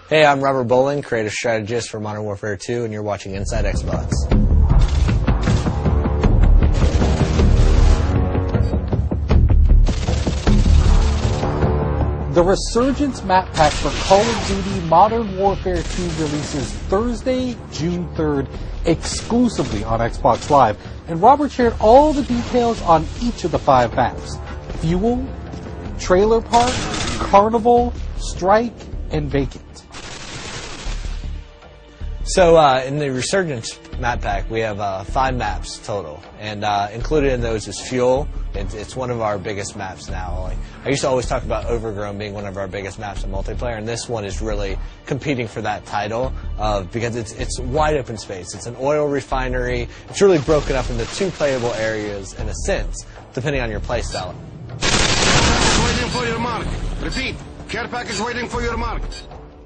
Hey, I'm Robert Bolin, creative strategist for Modern Warfare 2, and you're watching Inside Xbox. The Resurgence Map Pack for Call of Duty Modern Warfare 2 releases Thursday, June 3rd, exclusively on Xbox Live. And Robert shared all the details on each of the 5 maps: Fuel, Trailer Park, Carnival, Strike, and Vacant. So in the Resurgence Map Pack, we have 5 maps total, and included in those is Fuel. It's one of our biggest maps now. I used to always talk about Overgrown being one of our biggest maps in multiplayer, and this one is really competing for that title because it's wide open space. It's an oil refinery. It's really broken up into 2 playable areas in a sense, depending on your playstyle. Waiting for your mark. Repeat. Care package waiting for your mark.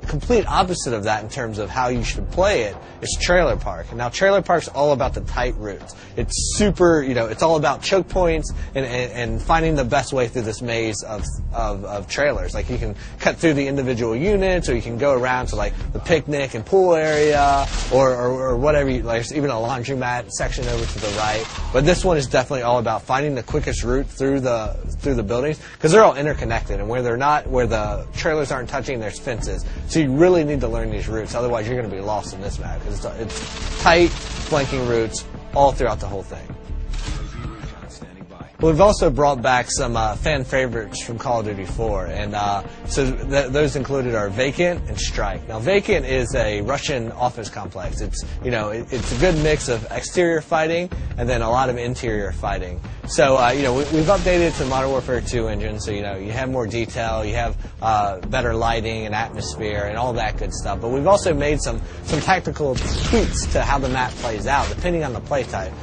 Complete opposite of that in terms of how you should play it is Trailer Park. And now Trailer Park's all about the tight routes. It's super, it's all about choke points and finding the best way through this maze of trailers. Like you can cut through the individual units, or you can go around to like the picnic and pool area, or whatever. There's even a laundromat section over to the right. But this one is definitely all about finding the quickest route through the buildings, because they're all interconnected, and where the trailers aren't touching, there's fences. So you really need to learn these routes, otherwise you're going to be lost in this map, because it's tight, flanking routes all throughout the whole thing. We've also brought back some fan favorites from Call of Duty 4, and so those included are Vacant and Strike. Now, Vacant is a Russian office complex. It's it's a good mix of exterior fighting and then a lot of interior fighting. So we've updated it to the Modern Warfare 2 engine, so you have more detail, you have better lighting and atmosphere and all that good stuff. But we've also made some tactical tweaks to how the map plays out depending on the play type.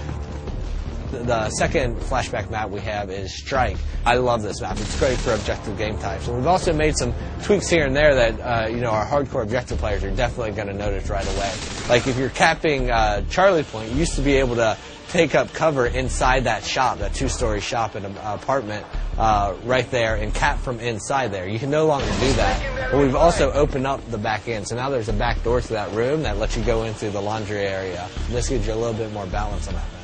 The second flashback map we have is Strike. I love this map. It's great for objective game types. And we've also made some tweaks here and there that our hardcore objective players are definitely going to notice right away. Like if you're capping Charlie Point, you used to be able to take up cover inside that shop, that 2-story shop in an apartment right there, and cap from inside there. You can no longer do that. But we've also opened up the back end. So now there's a back door to that room that lets you go into the laundry area. And this gives you a little bit more balance on that map.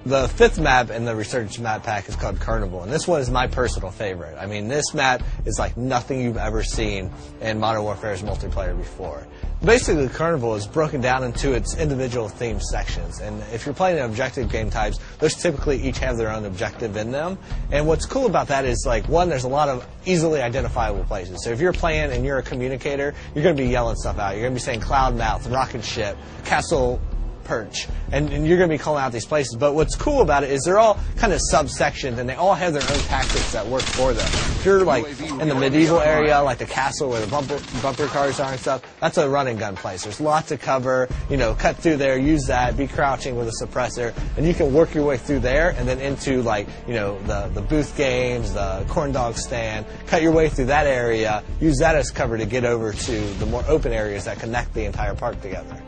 The 5th map in the Resurgence Map Pack is called Carnival, and this one is my personal favorite. I mean, this map is like nothing you've ever seen in Modern Warfare's multiplayer before. Basically, Carnival is broken down into its individual themed sections, and if you're playing objective game types, those typically each have their own objective in them. And what's cool about that is, one, there's a lot of easily identifiable places. So if you're playing and you're a communicator, you're going to be yelling stuff out. You're going to be saying Cloudmouth, Rocket Ship, Castle Perch, and you're going to be calling out these places. But what's cool about it is they're all kind of subsections, and they all have their own tactics that work for them. If you're in the medieval area, like the castle where the bumper cars are and stuff, that's a run and gun place. There's lots of cover, cut through there, use that, be crouching with a suppressor, and you can work your way through there and then into the booth games, the corn dog stand, cut your way through that area, use that as cover to get over to the more open areas that connect the entire park together.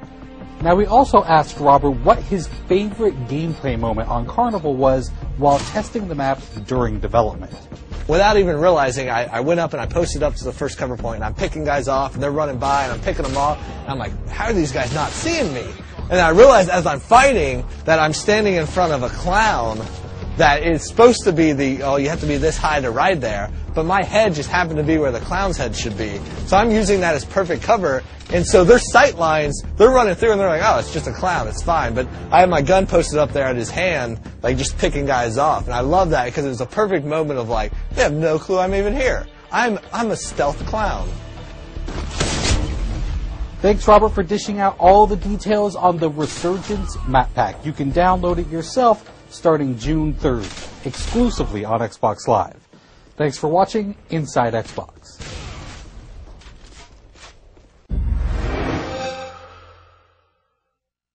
Now, we also asked Robert what his favorite gameplay moment on Carnival was while testing the map during development. Without even realizing, I went up and I posted up to the first cover point, and I'm picking guys off, and they're running by, and I'm picking them off, and I'm like, how are these guys not seeing me? And I realized as I'm fighting that I'm standing in front of a clown that is supposed to be you have to be this high to ride there, but my head just happened to be where the clown's head should be. So I'm using that as perfect cover, and so their sight lines, they're running through and they're like, oh, it's just a clown, it's fine. But I have my gun posted up there at his hand, just picking guys off, and I love that because it was a perfect moment of they have no clue I'm even here. I'm a stealth clown. Thanks, Robert, for dishing out all the details on the Resurgence Map Pack. You can download it yourself starting June 3rd, exclusively on Xbox Live. Thanks for watching Inside Xbox.